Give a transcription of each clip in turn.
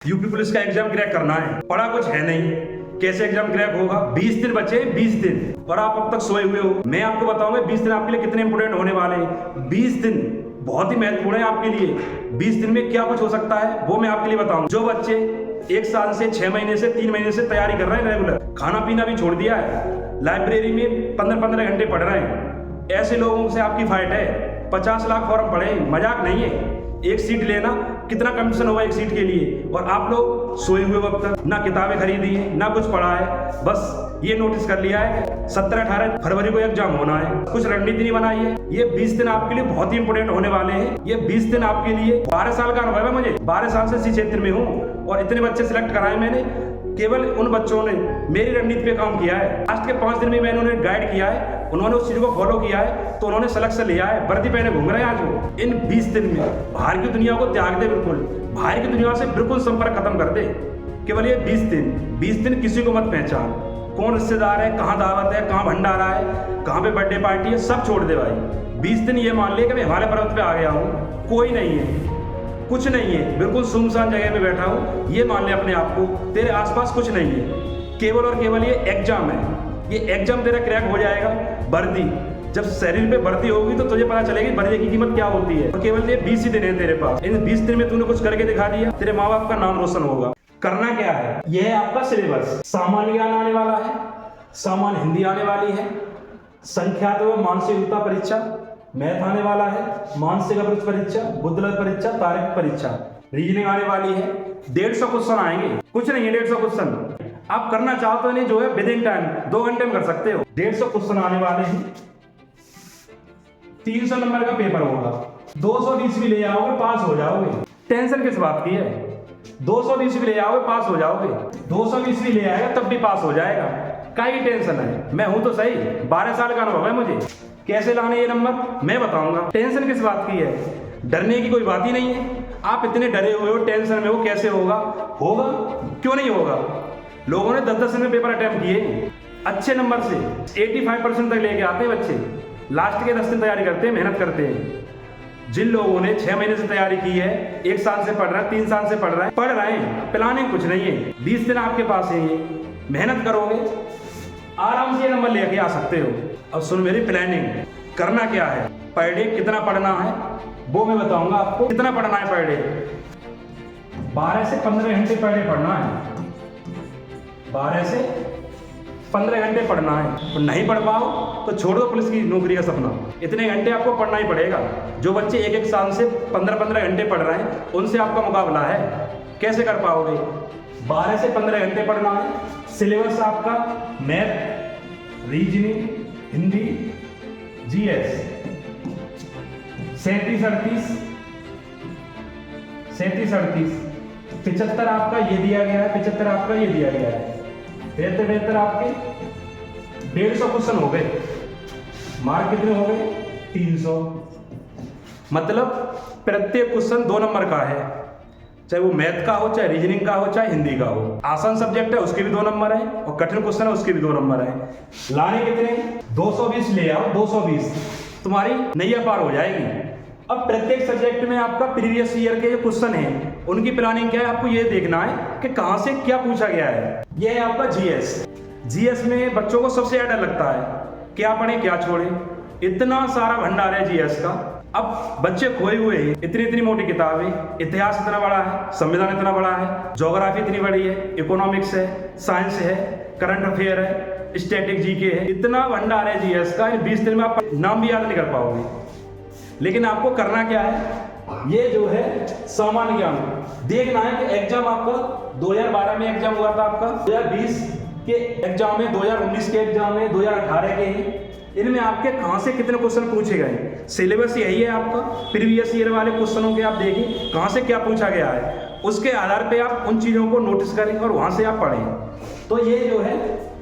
UP police का exam crack करना है, पढ़ा कुछ है नहीं, कैसे एग्जाम क्रैक होगा। 20 दिन बचे, 20 दिन, और आप अब तक सोए हुए हो। मैं आपको बताऊंगा 20 दिन आपके लिए कितने इंपोर्टेंट होने वाले हैं। 20 दिन बहुत ही महत्वपूर्ण है आपके लिए। 20 दिन में क्या कुछ हो सकता है वो मैं आपके लिए बताऊंगा। जो बच्चे 1 साल से 6 महीने से 3 महीने से तैयारी कर रहे हैं, रेगुलर खाना पीना भी छोड़ दिया है, लाइब्रेरी में 15-15 घंटे पढ़ रहे हैं, ऐसे लोगों से आपकी फाइट है। 50 लाख फॉर्म पढ़े, मजाक नहीं है। एक सीट लेना कितना कंपटीशन होगा एक सीट के लिए, और आप लोग सोए हुए वक्त तक ना किताबें खरीदी है ना कुछ पढ़ा है, बस ये नोटिस कर लिया है कि 17-18 फरवरी को एग्जाम होना है, कुछ रणनीति नहीं बनाई है। ये 20 दिन आपके लिए बहुत ही इंपोर्टेंट होने वाले हैं। ये 20 दिन आपके लिए 12 साल का अनुभव है मुझे, 12 साल से इसी क्षेत्र में हूँ और इतने बच्चे सिलेक्ट कराए मैंने। केवल उन बच्चों ने मेरी रणनीति पे काम किया है। लास्ट के 5 दिन में मैंने उन्हें गाइड किया है, उन्होंने उस चीज को फॉलो किया है, तो उन्होंने सिलेक्शन लिया है। वर्दी पहने घूम रहे हैं आज वो। इन 20 दिन में बाहर की दुनिया को त्याग दे, बिल्कुल बाहर की दुनिया से बिल्कुल संपर्क खत्म कर दे। केवल ये 20 दिन किसी को मत पहचान, कौन रिश्तेदार है, कहाँ दावत है, कहाँ भंडारा है, कहाँ पे बर्थडे पार्टी है, सब छोड़ दे भाई। 20 दिन ये मान ले कि मैं हिमालय पर्वत पे आ गया हूँ, कोई नहीं है, कुछ नहीं है, बिल्कुल सुनसान जगह पे बैठा हूँ, ये मान ले अपने आप को। तेरे आसपास कुछ नहीं है, केवल और केवल ये एग्जाम है। ये एग्जाम तेरा क्रैक हो जाएगा। वर्दी जब शरीर पे वर्दी होगी तो तुझे पता चलेगी वर्दी की कीमत क्या होती है। और केवल ये 20 ही दिन है तेरे पास। इन 20 दिन में तूने कुछ करके दिखा दिया, तेरे माँ बाप का नाम रोशन होगा। करना क्या है, यह है आपका सिलेबस। सामान्य ज्ञान आने वाला है, सामान्य हिंदी आने वाली है, संख्यात्मक व मानसिक युक्ता परीक्षा, मैथ आने वाला है, मानसिक अभिरुचि परीक्षा, बुद्धिलक परीक्षा, तार्किक परीक्षा, रीजनिंग आने वाली है। 150 क्वेश्चन आएंगे, कुछ नहीं है 150 क्वेश्चन। आप करना चाहो तो नहीं, जो है विद इन टाइम 2 घंटे में कर सकते हो। 150 क्वेश्चन आने वाले हैं, 300 नंबर का पेपर होगा। 220 भी ले आओगे पास हो जाओगे, टेंशन किस बात की है। 220 भी ले आओगे पास हो जाओगे, 220 भी ले आएगा तब भी पास हो जाएगा। काई टेंशन है, मैं हूं तो सही, 12 साल का अनुभव है मुझे। कैसे लाने ये नंबर मैं बताऊंगा, टेंशन किस बात की है, डरने की कोई बात ही नहीं है। आप इतने डरे हुए हो, टेंशन में हो, कैसे होगा, होगा क्यों नहीं होगा। लोगों ने 10-10 दिन में पेपर अटेम्प्ट किए, अच्छे नंबर से 85% तक लेके आते हैं बच्चे। लास्ट के 10 दिन तैयारी करते हैं, मेहनत करते हैं। जिन लोगों ने 6 महीने से तैयारी की है, 1 साल से पढ़ रहा है, 3 साल से पढ़ रहे हैं, प्लानिंग कुछ नहीं है। 20 दिन आपके पास है, ये मेहनत करोगे आराम से ये नंबर लेके आ सकते हो। अब सुन मेरी प्लानिंग, करना क्या है, पर डे कितना पढ़ना है वो मैं बताऊंगा आपको। कितना पढ़ना है पर डे, 12 से 15 घंटे पर डे पढ़ना है। 12 से 15 घंटे पढ़ना है। तो नहीं पढ़ पाओ तो छोड़ दो पुलिस की नौकरी का सपना, इतने घंटे आपको पढ़ना ही पड़ेगा। जो बच्चे 1-1 साल से 15-15 घंटे पढ़ रहे हैं, उनसे आपका मुकाबला है, कैसे कर पाओगे। 12 से 15 घंटे पढ़ना है। सिलेबस आपका मैथ, रीजनिंग, हिंदी, जीएस, 37-38, 75 आपका ये दिया गया है, 75 आपका ये दिया गया है, 73 आपके 150 क्वेश्चन हो गए। मार्क कितने हो गए, 300। मतलब प्रत्येक क्वेश्चन 2 नंबर का है, चाहे वो मैथ का हो, चाहे रीजनिंग का हो, चाहे हिंदी का हो। आसान सब्जेक्ट है उसके भी 2 नंबर है, और कठिन क्वेश्चन है उसके भी 2 नंबर है। लाने कितने, 220 ले आओ, 220 तुम्हारी नैया पार हो जाएगी। अब प्रत्येक सब्जेक्ट में आपका प्रीवियस ईयर के जो क्वेश्चन हैं, उनकी प्लानिंग क्या है, आपको ये देखना है कि कहां से क्या पूछा गया है। ये है आपका जीएस। जीएस में बच्चों को सबसे ज्यादा लगता है क्या पढ़े क्या छोड़े, इतना सारा भंडार है जीएस का। अब बच्चे खोए हुए हैं, इतनी मोटी किताबें, इतिहास इतना बड़ा है, संविधान इतना बड़ा है, ज्योग्राफी इतनी बड़ी है, इकोनॉमिक्स है, साइंस है, करंट अफेयर है, स्टैटिक जीके है, इतना भंडार है जीएस का। 20 दिन में आप नाम भी याद नहीं कर पाओगे। लेकिन आपको करना क्या है, ये जो है सामान्य ज्ञान देखना है कि एग्जाम आपका 2012 में एग्जाम हुआ था, आपका 2020 के एग्जाम में, 2019 के एग्जाम में, 2018 के हैं, इनमें आपके कहां से कितने क्वेश्चन पूछे गए। सिलेबस यही है आपका, प्रीवियस ईयर वाले क्वेश्चनों के आप देखें कहां से क्या पूछा गया है, उसके आधार पे आप उन चीजों को नोटिस करें और वहां से आप पढ़ें। तो ये जो है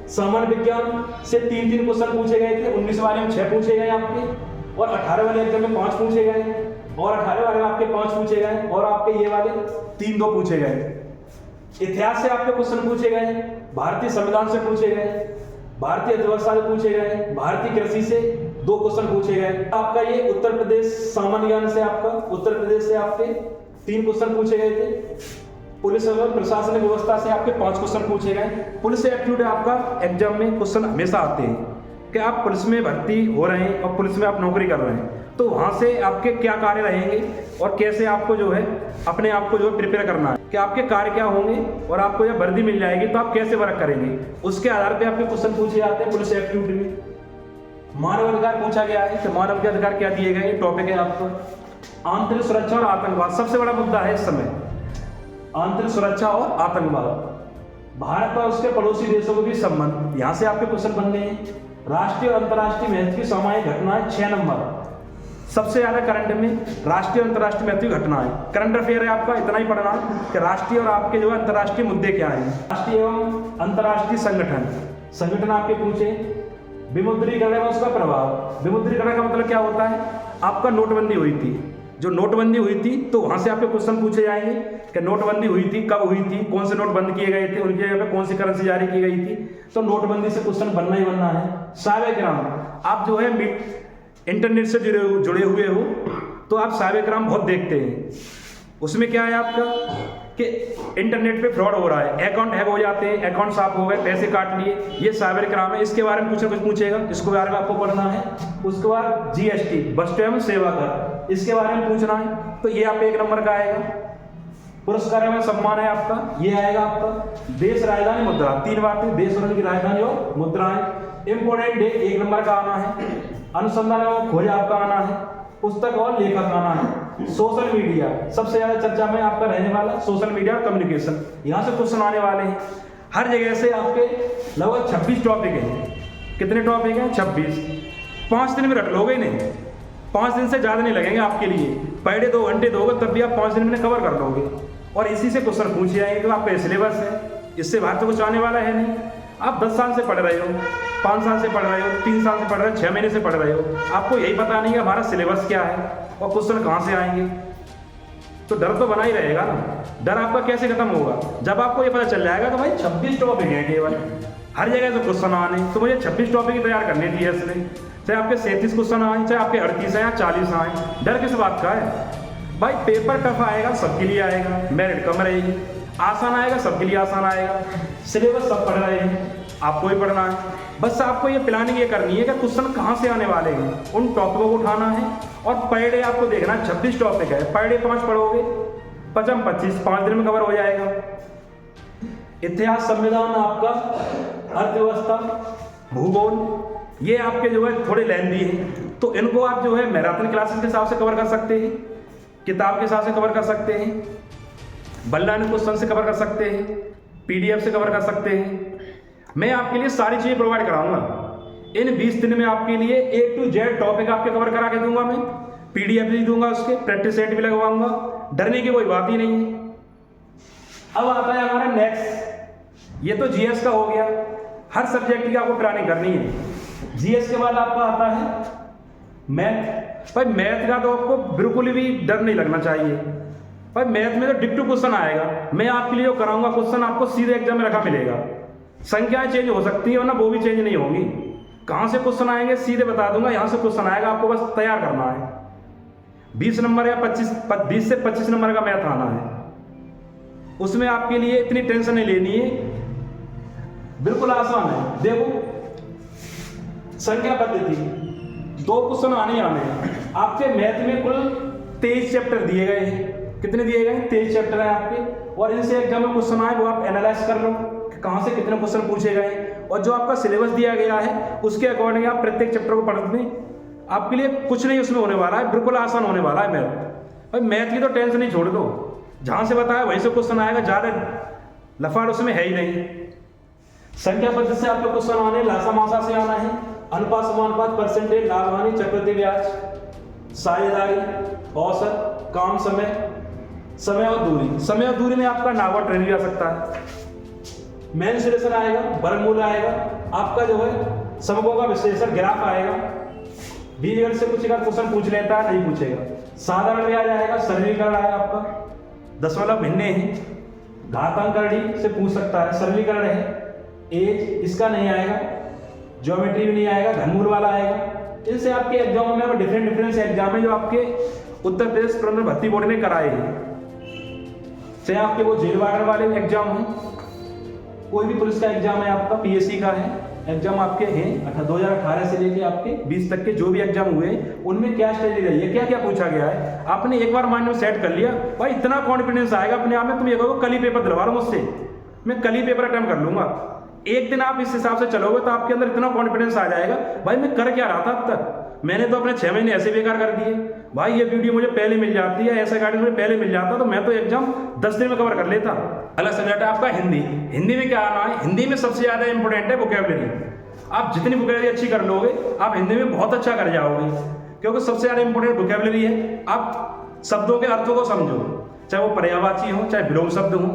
सामान्य विज्ञान से 3 क्वेश्चन पूछे गए थे, 19 वाले में 6 पूछे गए आपके, और 18 वाले एग्जाम में 5 पूछे गए, और 18 वाले में आपके 5 पूछे गए, और आपके ये वाले 3-2 पूछे गए। इतिहास से आपके क्वेश्चन पूछे गए, भारतीय संविधान से पूछे गए, भारतीय अर्थव्यवस्था से पूछे गए, भारतीय कृषि से 2 क्वेश्चन पूछे गए। आपका ये उत्तर प्रदेश सामान्य ज्ञान से, आपका उत्तर प्रदेश से आपके 3 क्वेश्चन पूछे गए थे। पुलिस एवं प्रशासनिक व्यवस्था से आपके 5 क्वेश्चन पूछे गए। पुलिस एप्टीट्यूड आपका एग्जाम में क्वेश्चन हमेशा आते हैं कि आप पुलिस में भर्ती हो रहे हैं और पुलिस में आप नौकरी कर रहे हैं, तो वहाँ से आपके क्या कार्य रहेंगे और कैसे आपको जो है अपने आप को जो है प्रिपेयर करना है, कि आपके कार्य क्या होंगे और आपको जब वर्दी मिल जाएगी तो आप कैसे वर्क करेंगे, उसके आधार पर आपके क्वेश्चन पूछे जाते हैं पुलिस एप्टीट्यूड में। मानव अधिकार पूछा गया है कि मानव के अधिकार क्या दिए गए, ये टॉपिक है आपका। आंतरिक सुरक्षा और आतंकवाद सबसे बड़ा मुद्दा है इस समय, आंतरिक सुरक्षा और आतंकवाद। भारत और उसके पड़ोसी देशों के बीच संबंध, यहाँ से आपके क्वेश्चन बन गए हैं। राष्ट्रीय और अंतर्राष्ट्रीय महत्व की सामायिक घटनाएं 6 नंबर, सबसे ज्यादा करंट में राष्ट्रीय और अंतर्राष्ट्रीय महत्व की घटनाएं। करंट अफेयर है आपका, इतना ही पढ़ना कि राष्ट्रीय और आपके जो है अंतर्राष्ट्रीय मुद्दे क्या हैं। राष्ट्रीय एवं अंतर्राष्ट्रीय संगठन आपके पूछे। विमुद्रीकरण में उसका प्रभाव, विमुद्रीकरण का मतलब क्या होता है, आपका नोटबंदी हुई थी, जो नोटबंदी हुई थी तो वहां से आपके क्वेश्चन पूछे जाएंगे कि नोटबंदी हुई थी, कब हुई थी, कौन से नोट बंद किए गए थे, उनकी जगह पे कौन सी करेंसी जारी की गई थी, तो नोटबंदी से क्वेश्चन बनना ही बनना है। साइबर क्राइम, आप जो है इंटरनेट से जुड़े हुए हो तो आप साइबर क्राइम बहुत देखते हैं। उसमें क्या है आपका कि इंटरनेट पे फ्रॉड हो रहा है, अकाउंट हैक हो जाते हैं, अकाउंट साफ हो गए, पैसे काट लिए, ये साइबर क्राइम है। इसके बारे में कुछ पूछेगा, इसके बारे में आपको पढ़ना है। उसके बाद जीएसटी, वस्तु एवं सेवा कर, इसके बारे में पूछना है, तो ये आप 1 नंबर का आएगा। पुरस्कार एवं सम्मान है आपका, ये आएगा आपका। देश राजधानी मुद्रा, 3 बातें, देश और उनकी राजधानी और मुद्राएं। इंपोर्टेंट डे 1 नंबर का आना है। अनुसंधान एवं खोज आपका आना है। पुस्तक और लेखक आना है। सोशल मीडिया, सबसे ज्यादा चर्चा में आपका रहने वाला सोशल मीडिया और कम्युनिकेशन, यहाँ से क्वेश्चन आने वाले हैं। हर जगह से आपके लगभग 26 टॉपिक हैं। कितने टॉपिक हैं? 26। 5 दिन में रख लोगे नहीं, 5 दिन से ज़्यादा नहीं लगेंगे आपके लिए। पहले 2 घंटे दोगे तब भी आप 5 दिन में कवर कर लोगे, और इसी से क्वेश्चन पूछे जाएंगे। तो आपका सिलेबस है, इससे बाहर तो कुछ आने वाला है नहीं। आप 10 साल से पढ़ रहे हो, 5 साल से पढ़ रहे हो, 3 साल से पढ़ रहे हो, 6 महीने से पढ़ रहे हो, आपको यही पता नहीं है हमारा सिलेबस क्या है और क्वेश्चन कहाँ से आएंगे, तो डर तो बना ही रहेगा ना। डर आपका कैसे खत्म होगा? जब आपको ये पता चल जाएगा तो भाई 26 टॉपिक हैं केवल, हर जगह से क्वेश्चन आने, तो मुझे 26 टॉपिक ही तैयार करनी थी इसलिए। चाहे आपके 37 क्वेश्चन आए, चाहे आपके 38 आए या 40 आए, डर किस बात का है भाई? पेपर टफ आएगा, सबके लिए आएगा, मेरिट कम रहेगी। आसान आएगा, सबके लिए आसान आएगा। सिलेबस सब पढ़ रहे हैं, आपको भी पढ़ना है। बस आपको ये प्लानिंग ये करनी है कि क्वेश्चन कहाँ से आने वाले हैं, उन टॉपिकों को उठाना है। और पर डे आपको देखना है, 26 टॉपिक है, पर डे 5 पढ़ोगे, 25, 5 दिन में कवर हो जाएगा। इतिहास, संविधान आपका, अर्थव्यवस्था, भूगोल, ये आपके जो है थोड़े लेंदी हैं, तो इनको आप जो है मैराथन क्लासेस के हिसाब से कवर कर सकते हैं, किताब के हिसाब से कवर कर सकते हैं, बल्लान क्वेश्चन से कवर कर सकते हैं, पीडीएफ से कवर कर सकते हैं। मैं आपके लिए सारी चीज़ें प्रोवाइड कराऊंगा। इन 20 दिन में आपके लिए A to Z टॉपिक आपके कवर करा के दूंगा। मैं पीडीएफ भी दूंगा, उसके प्रैक्टिस सेट भी लगवाऊंगा, डरने की कोई बात ही नहीं है। अब आता है हमारा नेक्स्ट, ये तो जीएस का हो गया। हर सब्जेक्ट की आपको प्लानिंग करनी है। जीएस के बाद आपका आता है मैथ। भाई मैथ का तो आपको बिल्कुल भी डर नहीं लगना चाहिए। भाई मैथ में तो डिक्टो क्वेश्चन आएगा। मैं आपके लिए जो कराऊंगा क्वेश्चन आपको सीधे एग्जाम में रखा मिलेगा। संख्याएं चेंज हो सकती है, वरना वो भी चेंज नहीं होंगी। कहाँ से क्वेश्चन आएंगे सीधे बता दूंगा, यहाँ से क्वेश्चन आएगा, आपको बस तैयार करना है। 20 नंबर या 20 से 25 नंबर का मैथ आना है। उसमें आपके लिए इतनी टेंशन नहीं लेनी है, बिल्कुल आसान है। देखो, संख्या पद्धति 2 क्वेश्चन आने ही आने हैं। आपके मैथ में कुल 23 चैप्टर दिए गए हैं। कितने दिए गए हैं? 23 चैप्टर हैं आपके, और इनसे एग्जाम में क्वेश्चन आए वो आप एनालाइज कर लो कि कहाँ से कितने क्वेश्चन पूछे गए, और जो आपका सिलेबस दिया गया है उसके अकॉर्डिंग आप प्रत्येक चैप्टर को पढ़ लें। आपके लिए कुछ नहीं उसमें होने वाला है, बिल्कुल आसान होने वाला है मैथ। भाई मैथ की तो टेंशन नहीं, छोड़ दो, जहाँ से बताया वहीं से क्वेश्चन आएगा, ज़्यादा लफाड़ उसमें है ही नहीं। संख्या पद्धति से आपको क्वेश्चन आने, लासा मासा से आना है, अनुपात समानुपात, परसेंटेज, लाभ हानि, चक्रवृद्धि ब्याज, साझेदारी, औसत, काम समय, समय और दूरी। समय और दूरी में आपका नावा ट्रेन भी आ सकता है। मेंसुरेशन आएगा, वर्गमूल आएगा, आपका जो है सबकों का विश्लेषण, ग्राफ आएगा। बीजगणित से कुछ का क्वेश्चन पूछ लेता है, नहीं पूछेगा। साधारण ब्याज आएगा, सरलीकरण आएगा आपका, दशमलव भिन्न है, घातांकरण से पूछ सकता है, सरलीकरण है। एज इसका नहीं आएगा, ज्योमेट्री भी नहीं आएगा, घनमूल वाला आएगा। इनसे आपके एग्जाम में डिफरेंट एग्जाम है जो आपके उत्तर प्रदेश प्रबंधन भर्ती बोर्ड ने कराए हैं। चाहे आपके वो जेल वार्डन वाले एग्जाम हो, कोई भी पुलिस का एग्जाम है, आपका पीएससी का है एग्जाम आपके हैं 2018 से लेके आपके 20 तक के जो भी एग्जाम हुए उनमें क्या स्ट्रेटजी रही है, क्या क्या पूछा गया है, आपने एक बार माइंड में सेट कर लिया भाई, इतना कॉन्फिडेंस आएगा अपने आप में, तुम ये कहोगे कल ही पेपर दिलवा रहा हूं मुझसे, मैं कल ही पेपर अटेम्प्ट कर लूंगा। एक दिन आप इस हिसाब से चलोगे तो आपके अंदर इतना कॉन्फिडेंस आ जाएगा भाई मैं कर क्या रहा था अब तक, मैंने तो अपने 6 महीने ऐसे बेकार कर दिए भाई, ये वीडियो मुझे पहले मिल जाती है, ऐसा गाइडेंस मुझे पहले मिल जाता तो मैं तो एग्जाम 10 दिन में कवर कर लेता। अगला सब्जेक्ट है आपका हिंदी। हिंदी में क्या आना है, हिंदी में सबसे ज्यादा इंपॉर्टेंट है वोकैबुलरी। आप जितनी वोकैबुलरी अच्छी कर लोगे आप हिंदी में बहुत अच्छा कर जाओगे, क्योंकि सबसे ज्यादा इंपॉर्टेंट वोकैबुलरी है। आप शब्दों के अर्थों को समझो, चाहे वो पर्यायवाची हो, चाहे विलोम शब्द हो,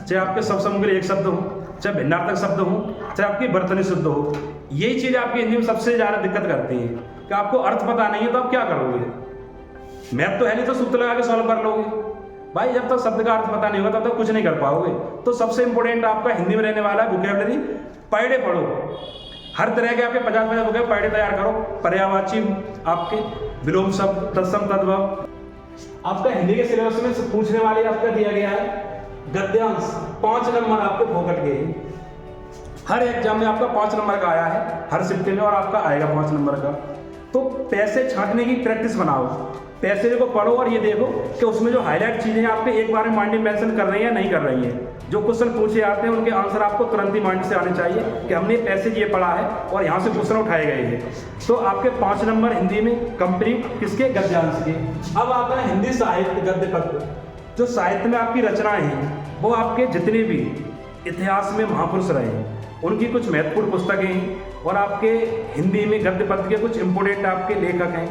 चाहे आपके सब समूह के लिए एक शब्द हो, चाहे भिन्नार्थक शब्द हो, चाहे आपकी वर्तनी शुद्ध हो, यही चीज आपकी हिंदी में सबसे ज्यादा दिक्कत करती है कि आपको अर्थ पता नहीं है तो आप क्या करोगे, मैथ तो है नहीं तो सूत्र लगा के सॉल्व कर लोगे भाई, जब तक शब्द का अर्थ पता नहीं होगा तब तक कुछ नहीं कर पाओगे। तो सबसे इंपॉर्टेंट आपका हिंदी में रहने वाला है वोकैबुलरी। पर डे पढ़ो, हर तरह के आपके 50-50 वोकैब पर डे तैयार करो, पर्यायवाची आपके, विलोम शब्द, तत्सम तद्भव। आपका हिंदी के सिलेबस में पूछने वाले आपका दिया गया है गद्यांश, 5 नंबर आपके फोकट गए, हर एग्जाम में आपका 5 नंबर का आया है हर शिफ्ट में, और आपका आएगा 5 नंबर का। तो पैसे छांटने की प्रैक्टिस बनाओ, पैसे को पढ़ो और ये देखो कि उसमें जो हाईलाइट चीजें आपके एक बार में माइंड में मेंशन कर रही है या नहीं कर रही है। जो क्वेश्चन पूछे आते हैं उनके आंसर आपको तुरंत ही माइंड से आने चाहिए कि हमने पैसे ये पढ़ा है और यहाँ से क्वेश्चन उठाए गए हैं। तो आपके 5 नंबर हिंदी में कंप्लीट किसके, गद्यांश के। अब आता है हिंदी साहित्य गद्य पद्य। जो साहित्य में आपकी रचनाएं हैं वो आपके जितने भी इतिहास में महापुरुष रहे उनकी कुछ महत्वपूर्ण पुस्तकें हैं, और आपके हिंदी में गद्य पद्य के कुछ इंपोर्टेंट आपके लेखक हैं,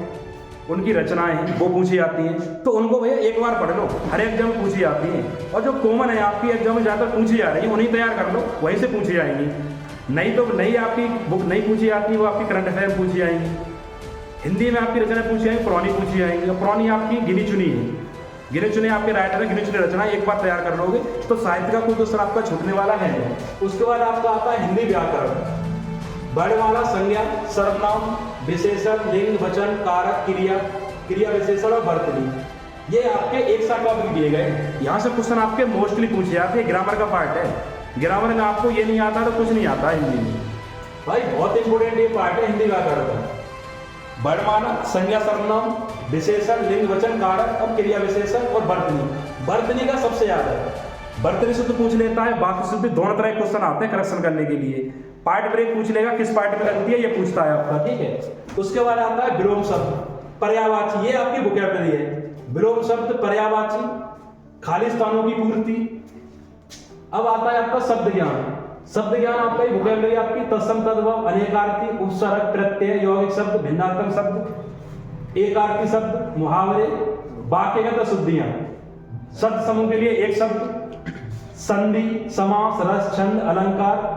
उनकी रचनाएं हैं वो पूछी जाती हैं। तो उनको भैया एक बार पढ़ लो, हर एग्जाम में पूछी जाती हैं, और जो कॉमन है आपकी एग्जाम में ज़्यादातर पूछी जा रही है उन्हीं तैयार कर लो, वहीं से पूछी जाएंगी। नहीं तो नई आपकी बुक नहीं पूछी जाती, वो आपकी करंट अफेयर पूछी जाएंगी। हिंदी में आपकी रचना पूछी जाएंगी, पुरानी पूछी जाएंगी, और पुरानी आपकी गिनी चुनी है, गिने चुने आपके राइटर है, गिनी चुनी रचना एक बार तैयार कर लोगे तो साहित्य का कोई क्वेश्चन आपका छूटने वाला है। उसके बाद आपका आता है हिंदी व्याकरण, वर्णमाला, संज्ञा, सर्वनाम, विशेषण, लिंग, वचन, कारक, क्रिया, क्रिया विशेषण और वर्तनी। ये आपके एक साथ टॉपिक दिए गए, यहाँ से क्वेश्चन आपके मोस्टली पूछे जाते हैं, ग्रामर का पार्ट है। ग्रामर में आपको ये नहीं आता तो कुछ नहीं आता हिंदी में भाई, बहुत इंपॉर्टेंट ये पार्ट है हिंदी व्याकरण का। वर्णमाला, संज्ञा, सर्वनाम, विशेषण, लिंग, वचन, कारक और क्रिया विशेषण और वर्तनी। वर्तनी का सबसे ज्यादा है, वर्तनी शुद्ध पूछ लेता है, बाकी शुद्ध दोनों तरह के क्वेश्चन आते हैं करेक्शन करने के लिए। पार्ट ब्रेक पूछ लेगा, किस पार्ट में लगती है ये पूछता है आपका, ठीक है। उसके बाद आता है विलोम शब्द, पर्यायवाची, ये आपकी वोकैबुलरी है। विलोम शब्द, पर्यायवाची, खाली स्थानों की पूर्ति। अब आता है आपका शब्द ज्ञान। शब्द ज्ञान आपका वोकैबुलरी आपकी तत्सम तद्भव, अनेकार्थी, उपसर्ग, प्रत्यय, यौगिक शब्द, भिन्नार्थक शब्द, एकार्थी शब्द, मुहावरे, वाक्यगत शुद्धियां, शब्द समूह के लिए एक शब्द, संधि, समास, रस, छंद, अलंकार,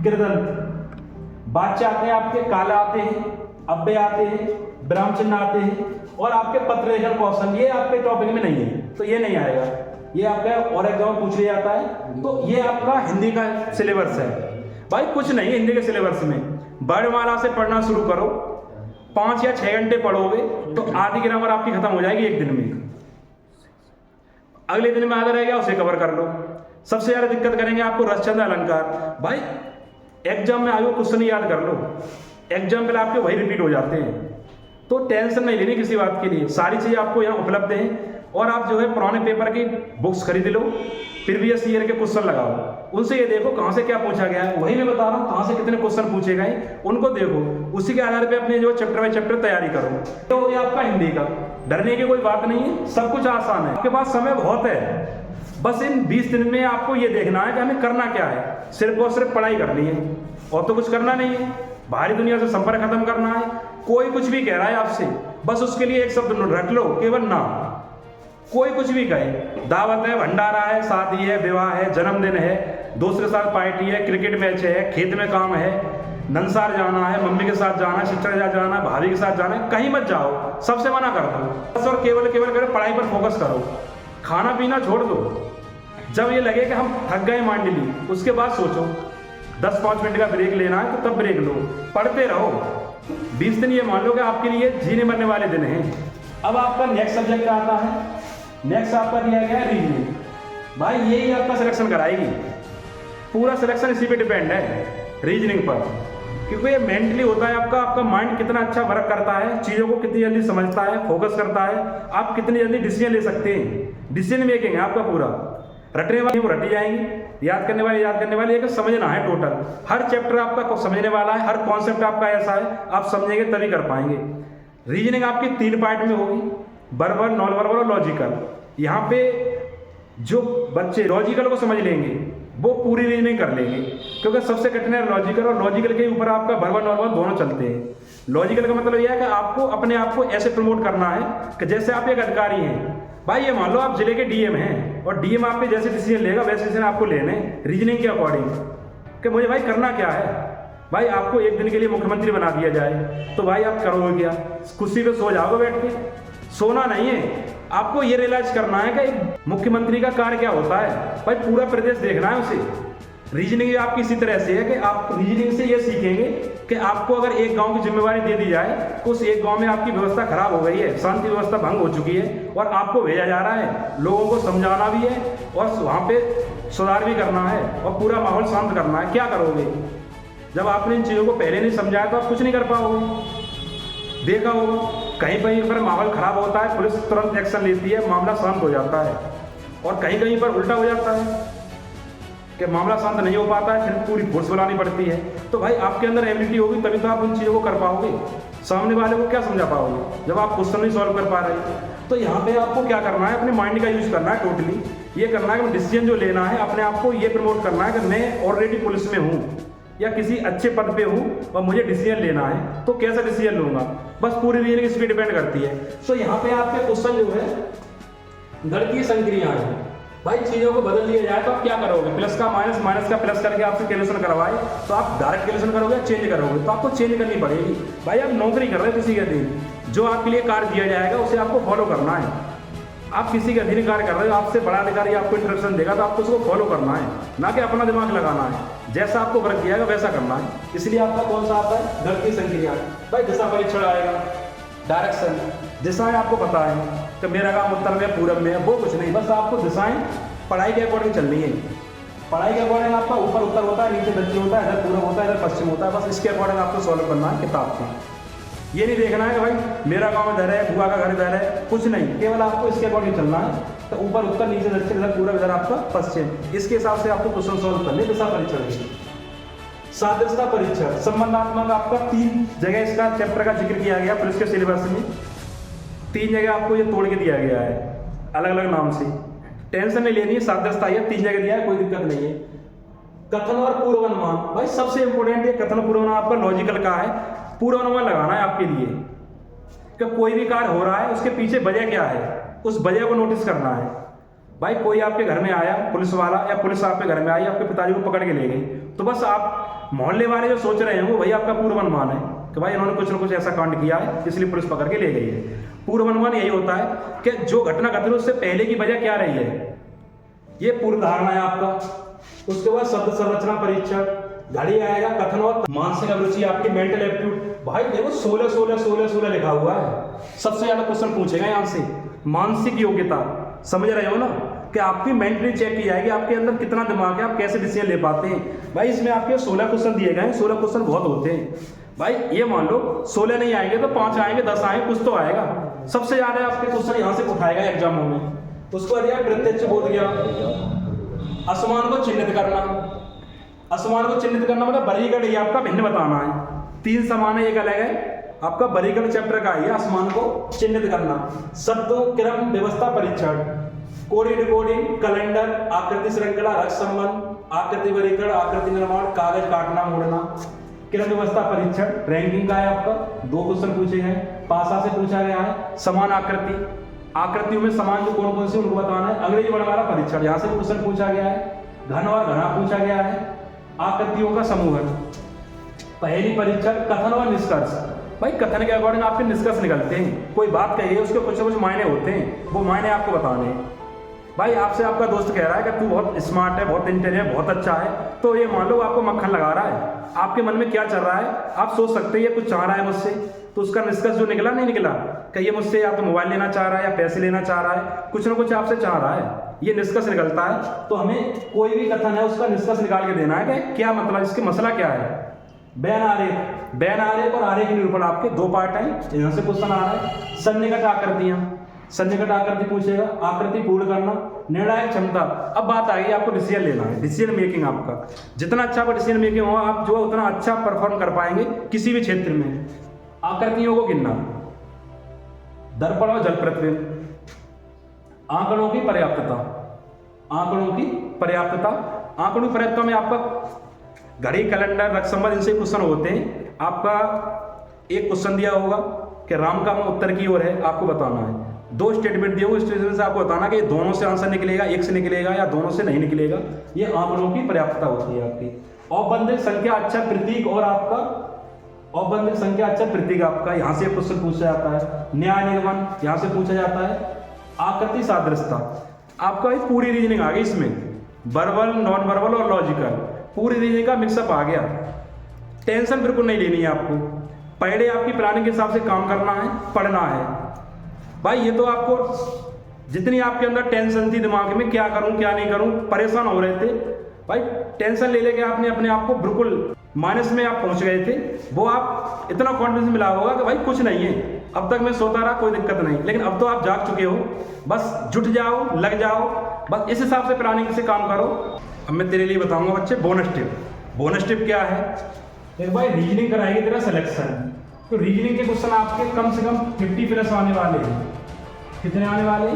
कृदंत। वाच्य आते हैं आपके, काल आते हैं, अव्यय आते हैं, विराम चिन्ह आते हैं, और आपके पत्र लेखन कौशल, ये आपके टॉपिक में नहीं है तो ये नहीं आएगा, ये आपका और एग्जाम पूछ लिया जाता है। तो ये आपका हिंदी का सिलेबस है भाई, कुछ नहीं है हिंदी के सिलेबस में। वर्णमाला से पढ़ना शुरू करो, 5 या 6 घंटे पढ़ोगे तो आधी ग्रामर आपकी खत्म हो जाएगी एक दिन में। अगले दिन में आधा रह गया उसे कवर कर लो। सबसे ज्यादा दिक्कत करेंगे आपको रस, छंद, अलंकार। भाई एग्जाम में आयो क्वेश्चन याद कर लो, एग्जाम पहले आपके वही रिपीट हो जाते हैं, तो टेंशन नहीं लेनी किसी बात के लिए, सारी चीजें आपको यहाँ उपलब्ध हैं। और आप जो है पुराने पेपर की बुक्स खरीद लो, प्रीवियस ईयर के क्वेश्चन लगाओ, उनसे ये देखो कहाँ से क्या पूछा गया है, वही मैं बता रहा हूँ कहाँ से कितने क्वेश्चन पूछे गए उनको देखो, उसी के आधार पे अपने जो चैप्टर बाय चैप्टर तैयारी करो। तो ये आपका हिंदी का, डरने की कोई बात नहीं है, सब कुछ आसान है, आपके पास समय बहुत है। बस इन 20 दिन में आपको ये देखना है कि हमें करना क्या है, सिर्फ और सिर्फ पढ़ाई करनी है और तो कुछ करना नहीं है। बाहरी दुनिया से संपर्क खत्म करना है। कोई कुछ भी कह रहा है आपसे, बस उसके लिए एक शब्द रख लो, केवल ना। कोई कुछ भी कहे, दावत है, भंडारा है, शादी है, विवाह है, जन्मदिन है, दोस्त के साथ पार्टी है, क्रिकेट मैच है, खेत में काम है, नंसार जाना है, मम्मी के साथ जाना है, शिक्षक के साथ जाना है, भाभी के साथ जाना है, कहीं मत जाओ, सबसे मना कर दो बस। और केवल केवल पढ़ाई पर फोकस करो, खाना पीना छोड़ दो। जब ये लगे कि हम थक गए माइंडली, उसके बाद सोचो 10-5 मिनट का ब्रेक लेना है तो तब ब्रेक लो, पढ़ते रहो। 20 दिन ये मान लो कि आपके लिए जीने मरने वाले दिन हैं। अब आपका नेक्स्ट सब्जेक्ट आता है, नेक्स्ट आपका दिया गया है रीजनिंग। भाई यही आपका सिलेक्शन कराएगी, पूरा सिलेक्शन इसी पे डिपेंड है, रीजनिंग पर। क्योंकि ये मेंटली होता है आपका, आपका माइंड कितना अच्छा वर्क करता है, चीज़ों को कितनी जल्दी समझता है, फोकस करता है, आप कितनी जल्दी डिसीजन ले सकते हैं। डिसीजन मेकिंग है आपका पूरा। रटने वाले वो रटी जाएंगे, याद करने वाले एक समझना है टोटल। हर चैप्टर आपका समझने वाला है, हर कॉन्सेप्ट आपका ऐसा है, आप समझेंगे तभी कर पाएंगे। रीजनिंग आपकी 3 पार्ट में होगी, वर्बल, नॉन वर्बल और लॉजिकल। यहाँ पे जो बच्चे लॉजिकल को समझ लेंगे वो पूरी रीजनिंग कर लेंगे, क्योंकि सबसे कठिन है लॉजिकल, और लॉजिकल के ऊपर आपका वर्बल नॉर्मल दोनों चलते हैं। लॉजिकल का मतलब यह है कि आपको अपने आप को ऐसे प्रमोट करना है कि जैसे आप एक अधिकारी हैं। भाई ये मान लो आप जिले के डीएम हैं, और डीएम आप पे जैसे डिसीजन लेगा वैसे डिसीजन आपको लेने रीजनिंग के अकॉर्डिंग, कि मुझे भाई करना क्या है। भाई आपको एक दिन के लिए मुख्यमंत्री बना दिया जाए तो भाई आप करोगे क्या? कुर्सी पे सो जाओगे बैठ के? सोना नहीं है, आपको ये रियलाइज करना है कि एक मुख्यमंत्री का कार्य क्या होता है। भाई पूरा प्रदेश देखना है उसे। रीजनिंग आपकी इसी तरह से है कि आप रीजनिंग से ये सीखेंगे कि आपको अगर एक गांव की जिम्मेवारी दे दी जाए तो उस एक गांव में आपकी व्यवस्था खराब हो गई है, शांति व्यवस्था भंग हो चुकी है, और आपको भेजा जा रहा है, लोगों को समझाना भी है और वहाँ पे सुधार भी करना है और पूरा माहौल शांत करना है। क्या करोगे जब आपने इन चीज़ों को पहले नहीं समझाया? तो आप कुछ नहीं कर पाओगे। देखा होगा कहीं कहीं पर माहौल खराब होता है, पुलिस तुरंत एक्शन लेती है, मामला शांत हो जाता है, और कहीं कहीं पर उल्टा हो जाता है कि मामला शांत नहीं हो पाता है, फिर पूरी फोर्स बुलानी पड़ती है। तो भाई आपके अंदर एबिलिटी होगी तभी तो आप उन चीज़ों को कर पाओगे। सामने वाले को क्या समझा पाओगे जब आप क्वेश्चन नहीं सॉल्व कर पा रहे? तो यहाँ पे आपको क्या करना है, अपने माइंड का यूज करना है टोटली। ये करना है कि डिसीजन जो लेना है, अपने आप को ये प्रमोट करना है कि मैं ऑलरेडी पुलिस में हूँ या किसी अच्छे पद पे हूँ और मुझे डिसीजन लेना है, तो कैसा डिसीजन लूंगा? बस पूरी रीजनिंग इस पर डिपेंड करती है। तो यहाँ पे आपके क्वेश्चन जो है गणितीय संक्रियाएं हैं। भाई चीज़ों को बदल दिया जाए तो आप क्या करोगे? प्लस का माइनस, माइनस का प्लस करके आपसे कैलकुलेशन करवाए तो आप डायरेक्ट कैलकुलेशन करोगे या चेंज करोगे? तो आपको चेंज करनी पड़ेगी। भाई आप नौकरी कर रहे हो किसी के अधीन, जो आपके लिए कार्य दिया जाएगा उसे आपको फॉलो करना है। आप किसी के अधीन कार्य कर रहे हो, आपसे बड़ा अधिकारी आपको इंस्ट्रक्शन देगा तो आपको उसको फॉलो करना है, ना कि अपना दिमाग लगाना है। जैसा आपको वर्क दिया वैसा करना है। इसलिए आपका कौन सा आता है? गणितीय संक्रिया। भाई दिशा परीक्षण आएगा, डायरेक्शन, दिशाएं आपको पता है कि मेरा काम उत्तर में पूरब में है, वो कुछ नहीं, बस आपको दिशाएं पढ़ाई के अकॉर्डिंग चलनी है। पढ़ाई के अकॉर्डिंग आपका ऊपर उत्तर होता है, नीचे दक्षिण होता है, इधर पूरब होता है, इधर पश्चिम होता है। बस इसके अकॉर्डिंग आपको सॉल्व करना है किताब से। ये नहीं देखना है कि भाई मेरा गांव इधर है, बुआ का घर इधर है, कुछ नहीं, केवल आपको इसके अकॉर्डिंग चलना है। तो ऊपर उत्तर, नीचे दक्षिण, इधर पूरब, इधर आपका पश्चिम, इसके हिसाब से आपको क्वेश्चन सॉल्व करने। दिशा परीक्षण की सादृश्यता परीक्षण संबंधात्मक आपका 3 जगह इसका चैप्टर का जिक्र किया गया पुलिस के सिलेबस में। 3 जगह आपको ये तोड़ के दिया गया है अलग अलग नाम से। टेंशन नहीं लेनी है, सादृश्यता ये 3 जगह दिया है, कोई दिक्कत नहीं है। कथन और पूर्वानुमान, भाई सबसे इंपॉर्टेंट ये कथन पूर्वानुमान आपका लॉजिकल का है। पूर्वानुमान लगाना है आपके लिए कि कोई भी कार्य हो रहा है उसके पीछे वजह क्या है, उस वजह को नोटिस करना है। भाई कोई आपके घर में आया पुलिस वाला, या पुलिस आपके घर में आई, आपके पिताजी को पकड़ के ले गई, तो बस आप मोहल्ले वाले जो सोच रहे हैं वो वही आपका पूर्वानुमान है कि भाई इन्होंने कुछ ना कुछ ऐसा कांड किया है इसलिए पुलिस पकड़ के ले गई है। पूर्वानुमान यही होता है कि जो घटना घटी उससे पहले की वजह क्या रही है, ये पूर्व धारणा है आपका। उसके बाद शब्द संरचना परीक्षण, घड़ी आएगा, कथन और मानसिक अभिरुचि, आपकी मेंटल एप्टीट्यूड। भाई देखो 16 लिखा हुआ है, सबसे ज्यादा क्वेश्चन पूछेगा यहाँ से। मानसिक योग्यता, समझ रहे हो ना, कि आपकी मेंटली चेक की जाएगी, आपके अंदर कितना दिमाग है, आप कैसे डिसीजन ले पाते हैं। भाई इसमें आपके 16 क्वेश्चन दिए गए हैं, 16 क्वेश्चन बहुत होते हैं। भाई ये मान लो 16 नहीं आएंगे तो 5 आएंगे, 10 आएंगे, कुछ तो आएगा। सबसे ज्यादा आपके क्वेश्चन यहाँ से उठाएगा एग्जामों में। उसको दिया प्रत्यक्ष बोध ज्ञान, असमान को चिन्हित करना। असमान को चिन्हित करना मतलब बरीगढ़, ये आपका भिन्न बताना है। 3 समान है, एक अलग है। आपका बरीगढ़ चैप्टर का है असमान को चिन्हित करना। शब्द क्रम व्यवस्था परीक्षण, कोडिंग डिकोडिंग, कैलेंडर, आकृति श्रृंखला, रक्त संबंध, आकृति वर्गीकरण, आकृति निर्माण, कागज काटना मोड़ना। क्रम व्यवस्था परीक्षण रैंकिंग का है आपका, 2 क्वेश्चन पूछे गए, पासा से पूछा गया है। समान आकृति, आकृतियों में समान जो कौन कौन सी उनको बताना है। अंग्रेजी वर्णमाला परीक्षण, यहाँ से क्वेश्चन पूछा गया है। घन और घना पूछा गया है। आकृतियों का समूह, पहली परीक्षण कथन और निष्कर्ष। भाई कथन के अकॉर्डिंग आपके निष्कर्ष निकलते हैं। कोई बात कही है उसके कुछ ना कुछ मायने होते हैं, वो मायने आपको बताने हैं। भाई आपसे आपका दोस्त कह रहा है कि तू बहुत स्मार्ट है, बहुत इंटेलिजेंट, बहुत अच्छा है, तो ये मान लो आपको मक्खन लगा रहा है। आपके मन में क्या चल रहा है आप सोच सकते हैं, ये कुछ चाह रहा है मुझसे, तो उसका निष्कर्ष जो निकला नहीं निकला कि ये मुझसे या तो मोबाइल लेना चाह रहा है या पैसे लेना चाह रहा है, कुछ ना कुछ आपसे चाह रहा है। ये निष्कर्ष निकलता है। तो हमें कोई भी कथन है उसका निष्कर्ष निकाल के देना है कि क्या मतलब, इसके मसला क्या है। बैन आरेख और आरेख निरूपण आपके दो पार्ट हैं, यहाँ से क्वेश्चन आ रहा है। सन्निकट आकृतियां, सन्निकट आकृति पूछेगा, आकृति पूर्ण करना, निर्णायक क्षमता। अब बात आ गई आपको डिसीजन लेना है, डिसीजन मेकिंग आपका जितना अच्छा आपका डिसीजन मेकिंग होगा आप जो है उतना अच्छा परफॉर्म कर पाएंगे किसी भी क्षेत्र में। आकृतियों को गिनना, दर्पण और जल प्रतिबिंब, आंकड़ों की पर्याप्तता, आंकड़ों की पर्याप्तता, आंकड़ों की पर्याप्तता में आपका घड़ी, कैलेंडर, रक्षाबंधन इनसे क्वेश्चन होते हैं। आपका एक क्वेश्चन दिया होगा कि राम का उत्तर की ओर है, आपको बताना है। दो स्टेटमेंट दिए हुए, स्टेटमेंट से आपको बताना कि दोनों से आंसर निकलेगा, एक से निकलेगा या दोनों से नहीं निकलेगा। ये आंकड़ों की पर्याप्तता होती है आपकी। औपबंधिक संख्या अक्षर प्रतीक और आपका औपबंधिक संख्या अक्षर प्रतीक आपका यहाँ से क्वेश्चन पूछा जाता है। न्याय निर्माण यहाँ से पूछा जाता है। आकृति सादृश्यता आपका एक पूरी रीजनिंग आ गई, इसमें वर्बल, नॉन वर्बल और लॉजिकल पूरी रीजनिंग का मिक्सअप आ गया। टेंशन बिल्कुल नहीं लेनी है आपको, पहले आपकी प्लानिंग के हिसाब से काम करना है, पढ़ना है। भाई ये तो आपको जितनी आपके अंदर टेंशन थी दिमाग में, क्या करूं क्या नहीं करूं, परेशान हो रहे थे, भाई टेंशन ले लेके आपने अपने आप को बिल्कुल माइनस में आप पहुंच गए थे। वो आप इतना कॉन्फिडेंस मिला होगा कि भाई कुछ नहीं है, अब तक मैं सोता रहा, कोई दिक्कत नहीं। लेकिन अब तो आप जाग चुके हो, बस जुट जाओ, लग जाओ, बस इस हिसाब से प्लानिंग से काम करो। अब मैं तेरे लिए बताऊंगा बच्चे बोनस टिप। बोनस टिप क्या है? एक भाई रीजनिंग कराएगी तेरा सिलेक्शन, तो रीजनिंग के क्वेश्चन आपके कम से कम 50 प्लस आने वाले हैं। कितने आने वाले?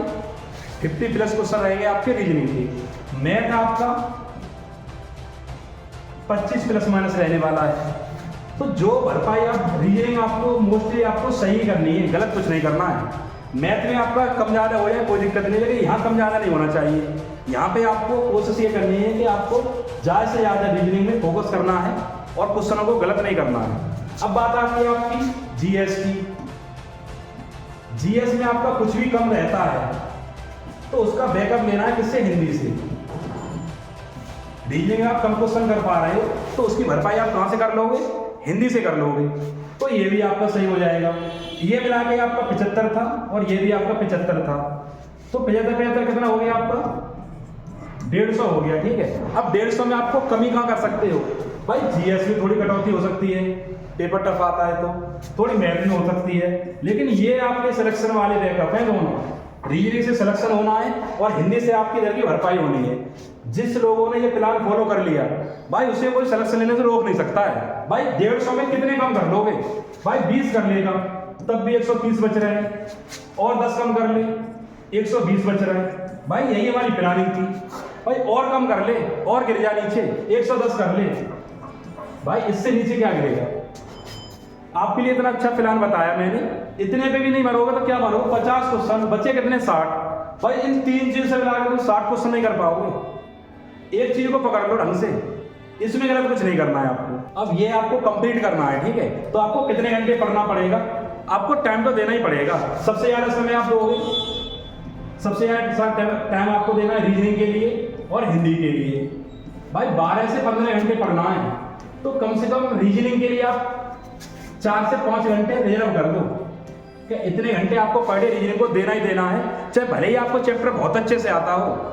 50 प्लस क्वेश्चन रहेंगे आपके रीजनिंग के। मैथ आपका 25 प्लस माइनस रहने वाला है। तो जो भरपाई आप रीजनिंग आपको मोस्टली आपको सही करनी है, गलत कुछ नहीं करना है। मैथ में आपका कम ज़्यादा हो जाए कोई दिक्कत नहीं, लेकिन यहाँ कम ज़्यादा नहीं होना चाहिए। यहाँ पे आपको कोशिश ये करनी है कि आपको ज़्यादा से ज़्यादा रीजनिंग में फोकस करना है और क्वेश्चनों को गलत नहीं करना है। अब बात आती है आपकी जीएस की। जीएस में आपका कुछ भी कम रहता है तो उसका बैकअप लेना है किससे? हिंदी से। रीजनिंग आप कम क्वेश्चन कर पा रहे हो तो उसकी भरपाई आप कहाँ से कर लोगे? हिंदी से कर लोगे, तो ये भी आपका सही हो जाएगा। ये मिला के आपका 75 था और ये भी आपका 75 था, तो 75 कितना हो गया आपका? 150 हो गया। ठीक है, अब 150 में आपको कमी कहाँ कर सकते हो? भाई जीएस में थोड़ी कटौती हो सकती है, पेपर टफ आता है तो थोड़ी मैथ में हो सकती है, लेकिन ये आपके सिलेक्शन वाले बैकअप है दोनों। रीजनिंग से सिलेक्शन होना है और हिंदी से आपकी इधर की भरपाई होनी है। जिस लोगों ने ये प्लान फॉलो कर लिया भाई उसे कोई सिलेक्शन लेने से रोक नहीं सकता है। भाई 150 में कितने कम कर लोगे? भाई 20 कर लेगा तब भी 130 बच रहे हैं, और 10 कम कर ले 120 बच रहे हैं। भाई यही हमारी प्लानिंग थी। भाई और कम कर ले और गिर जा नीचे, 110 कर ले। भाई इससे नीचे क्या गिरेगा? आपके लिए इतना अच्छा प्लान बताया मैंने, इतने पे भी नहीं मरोगे तो क्या मरोगे? 50 क्वेश्चन बचे, कितने? 60। भाई इन तीन चीज से मिला के तुम 60 क्वेश्चन नहीं कर पाओगे। एक चीज को पकड़ लो ढंग से, इसमें गलत कुछ नहीं करना है आपको। अब ये आपको कंप्लीट करना है, ठीक है? तो आपको कितने घंटे पढ़ना पड़ेगा? आपको टाइम तो देना ही पड़ेगा। सबसे ज्यादा समय आप दोगे, सबसे ज्यादा टाइम आपको देना है रीजनिंग के लिए और हिंदी के लिए। भाई 12 से 15 घंटे पढ़ना है, तो कम से कम रीजनिंग के लिए आप 4 से 5 घंटे रिजर्व कर दो कि इतने घंटे आपको पर डे रीजनिंग को देना ही देना है। चाहे भले ही आपको चैप्टर बहुत अच्छे से आता हो,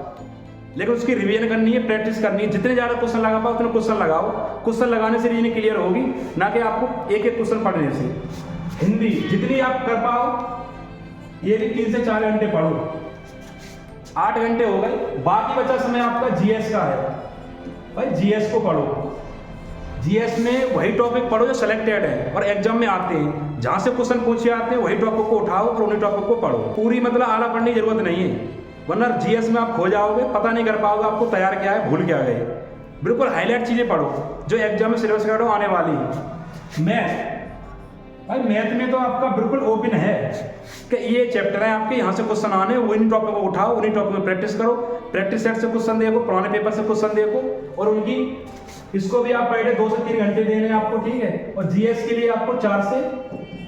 लेकिन उसकी रिवीजन करनी है, प्रैक्टिस करनी है। जितने ज्यादा क्वेश्चन लगा पाओ उतने क्वेश्चन लगाओ। क्वेश्चन लगाने से रीजनिंग क्लियर होगी, ना कि आपको एक एक क्वेश्चन पढ़ने से। हिंदी जितनी आप कर पाओ, ये भी 3 से 4 घंटे पढ़ो, 8 घंटे हो गए। बाकी बचा समय आपका जीएस का है। भाई जीएस को पढ़ो, जीएस में वही टॉपिक पढ़ो जो सिलेक्टेड है और एग्जाम में आते हैं। जहां से क्वेश्चन पूछे आते हैं वही टॉपिक को उठाओ और उन्हीं टॉपिक को पढ़ो। पूरी मतलब आला पढ़ने की जरूरत नहीं है, वरना जीएस में आप खो जाओगे, पता नहीं कर पाओगे आपको तैयार क्या है, भूल क्या गए। बिल्कुल हाईलाइट चीजें पढ़ो जो एग्जाम में सिलेबस गाइड आने वाली है। मैथ, भाई मैथ में तो आपका बिल्कुल ओपन है कि ये चैप्टर है आपके, यहाँ से क्वेश्चन आने, उन्हीं टॉपिक को उठाओ, उन्हीं टॉपिक में प्रैक्टिस करो। प्रैक्टिस सेट से क्वेश्चन देखो, पुराने पेपर से क्वेश्चन देखो, और उनकी इसको भी आप पहले 2 से 3 घंटे देने हैं आपको, ठीक है? और जीएस के लिए आपको 4 से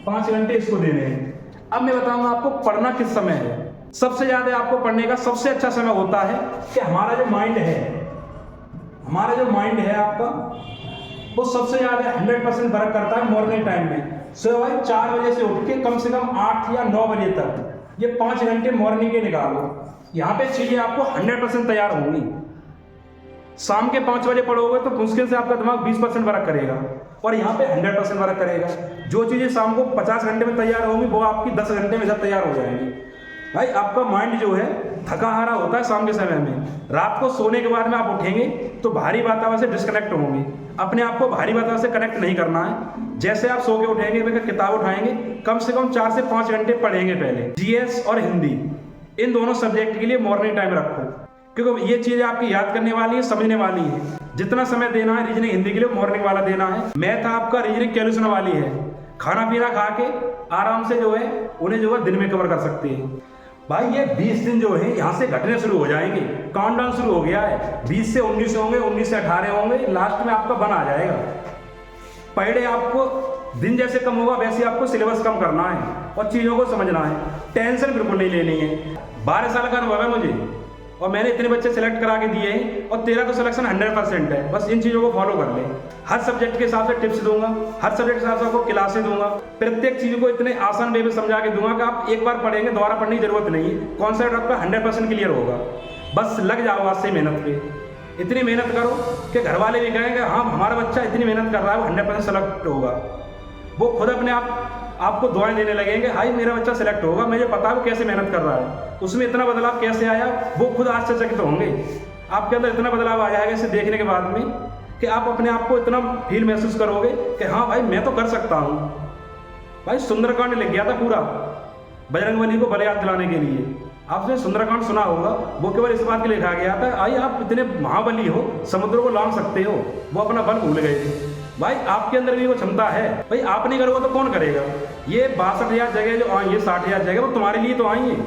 5 घंटे इसको देने हैं। अब मैं बताऊंगा आपको पढ़ना किस समय है। सबसे ज्यादा आपको पढ़ने का सबसे अच्छा समय होता है कि हमारा जो माइंड है, हमारा जो माइंड है आपका, वो सबसे ज्यादा 100% वर्क करता है मॉर्निंग टाइम में। सुबह भाई 4 बजे से उठ के कम से कम 8 या 9 बजे तक ये 5 घंटे मॉर्निंग के निकालो। यहाँ पे चीजें आपको 100% तैयार होंगी। शाम के 5 बजे पढ़ोगे तो मुश्किल से आपका दिमाग 20% वर्क करेगा, और यहाँ पे 100% वर्क करेगा। जो चीज़ें शाम को 50 घंटे में तैयार होंगी वो आपकी 10 घंटे में सब तैयार हो जाएंगी। भाई आपका माइंड जो है थका हारा होता है शाम के समय में। रात को सोने के बाद में आप उठेंगे तो भारी वातावरण से डिस्कनेक्ट होंगे। अपने आप को भारी वातावरण से कनेक्ट नहीं करना है। जैसे आप सो के उठेंगे, वह किताब उठाएंगे, कम से कम 4 से 5 घंटे पढ़ेंगे पहले। जीएस और हिंदी इन दोनों सब्जेक्ट के लिए मॉर्निंग टाइम रखो, क्योंकि ये चीज़ें आपकी याद करने वाली है, समझने वाली है। जितना समय देना है रीजनिंग हिंदी के लिए मॉर्निंग वाला देना है। मैथ आपका रीजनिंग कैलकुलेशन वाली है। खाना पीना खा के आराम से जो है उन्हें जो है दिन में कवर कर सकते हैं। भाई ये 20 दिन जो है यहाँ से घटने शुरू हो जाएंगे। काउंटडाउन शुरू हो गया है। 20 से 19 होंगे, 19 से 18 होंगे, लास्ट में आपका बन आ जाएगा। पहले आपको दिन जैसे कम होगा वैसे आपको सिलेबस कम करना है और चीज़ों को समझना है। टेंशन बिल्कुल नहीं लेनी है। 12 साल का अनुभव है मुझे, और मैंने इतने बच्चे सेलेक्ट करा के दिए हैं, और तेरा तो सिलेक्शन 100% है। बस इन चीज़ों को फॉलो कर ले। हर सब्जेक्ट के हिसाब से टिप्स दूंगा, हर सब्जेक्ट के हिसाब से आपको क्लासेस दूंगा। प्रत्येक चीज़ को इतने आसान वे में समझा के दूंगा कि आप एक बार पढ़ेंगे दोबारा पढ़ने की जरूरत नहीं है। कॉन्सेप्ट आपका 100% क्लियर होगा। बस लग जाओ आज से मेहनत पे। इतनी मेहनत करो कि घर वाले भी कहेंगे हाँ हमारा बच्चा इतनी मेहनत कर रहा है, वो 100% सेलेक्ट होगा। वो खुद अपने आपको दुआएं देने लगेंगे, हाई मेरा बच्चा सेलेक्ट होगा, मुझे पता है वो कैसे मेहनत कर रहा है, उसमें इतना बदलाव कैसे आया। वो खुद आश्चर्यचकित होंगे। आपके अंदर इतना बदलाव आ जाएगा इसे देखने के बाद में कि आप अपने आप को इतना फील महसूस करोगे कि हाँ भाई मैं तो कर सकता हूँ। भाई सुंदरकांड लिख गया था पूरा बजरंगबली को बल याद दिलाने के लिए। आपने सुंदरकांड सुना होगा। वो केवल इस बात के लिए लिखा गया था आई आप इतने महाबली हो, समुद्र को लांघ सकते हो। वो अपना बल भूल गए थे। भाई आपके अंदर भी वो क्षमता है। भाई आप नहीं करोगे तो कौन करेगा। ये 62,000 जगह जो आई है, 60,000 जगह, वो तुम्हारे लिए तो आई है।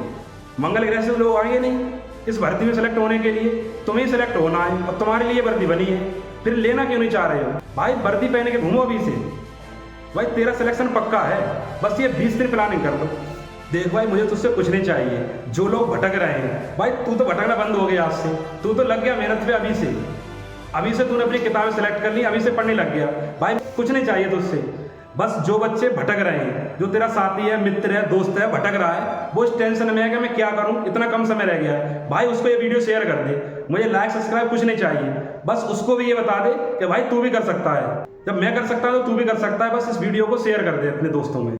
मंगल ग्रह से लोग आएंगे नहीं इस भर्ती में सेलेक्ट होने के लिए। तुम्हें सेलेक्ट होना है और तुम्हारे लिए वर्दी बनी है, फिर लेना क्यों नहीं चाह रहे हो। भाई वर्दी पहने के घूमो अभी से। भाई तेरा सिलेक्शन पक्का है, बस ये 20 दिन प्लानिंग कर लो। देख भाई मुझे तुझसे कुछ नहीं चाहिए। जो लोग भटक रहे हैं, भाई तू तो भटकना बंद हो गया आज से। तू तो लग गया मेहनत पे अभी से तूने अपनी किताबें सेलेक्ट कर ली, अभी से पढ़ने लग गया। भाई कुछ नहीं चाहिए तुझसे। बस जो बच्चे भटक रहे हैं, जो तेरा साथी है, मित्र है, दोस्त है, भटक रहा है, वो इस टेंशन में है कि मैं क्या करूं, इतना कम समय रह गया है। भाई उसको ये वीडियो शेयर कर दे। मुझे लाइक सब्सक्राइब कुछ नहीं चाहिए, बस उसको भी ये बता दे कि भाई तू भी कर सकता है। जब मैं कर सकता हूं तो तू भी कर सकता है। बस इस वीडियो को शेयर कर दे अपने दोस्तों में।